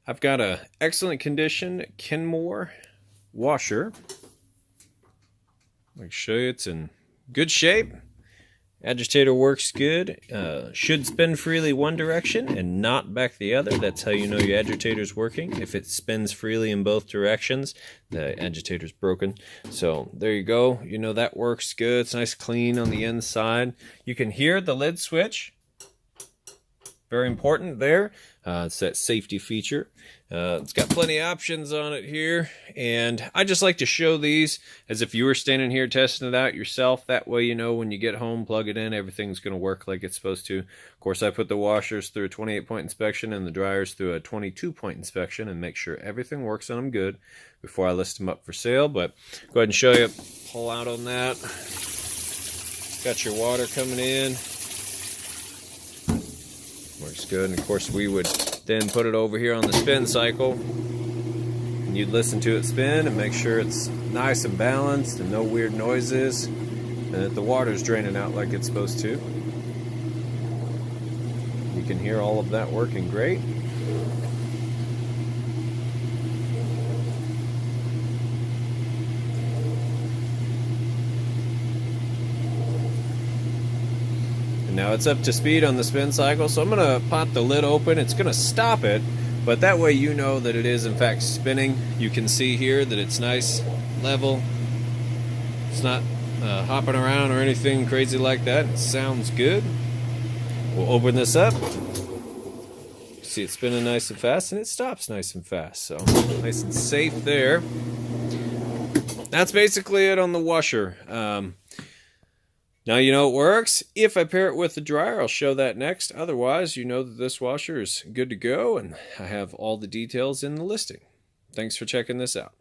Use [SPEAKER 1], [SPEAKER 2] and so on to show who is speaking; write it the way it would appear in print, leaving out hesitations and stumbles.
[SPEAKER 1] I've got a excellent condition Kenmore washer. I can show you it's in good shape. Agitator works good. Should spin freely one direction and not back the other. That's how you know your agitator's working. If it spins freely in both directions, the agitator's broken. So there you go. You know that works good. It's nice clean on the inside. You can hear the lid switch. Very important there. It's that safety feature. It's got plenty of options on it here, and I just like to show these as if you were standing here testing it out yourself. That way you know when you get home, plug it in, everything's going to work like it's supposed to. Of course, I put the washers through a 28-point inspection and the dryers through a 22-point inspection and make sure everything works on them good before I list them up for sale. But go ahead and show you, pull out on that. Got your water coming in. Works good, and of course we would then put it over here on the spin cycle, and you'd listen to it spin and make sure it's nice and balanced and no weird noises, and that the water's draining out like it's supposed to. You can hear all of that working great. Now it's up to speed on the spin cycle, so I'm going to pop the lid open. It's going to stop it, but that way you know that it is in fact spinning. You can see here that it's nice, level. It's not hopping around or anything crazy like that. It sounds good. We'll open this up. See it spinning nice and fast, and it stops nice and fast. So nice and safe there. That's basically it on the washer. Now you know it works. If I pair it with the dryer, I'll show that next. Otherwise, you know that this washer is good to go, and I have all the details in the listing. Thanks for checking this out.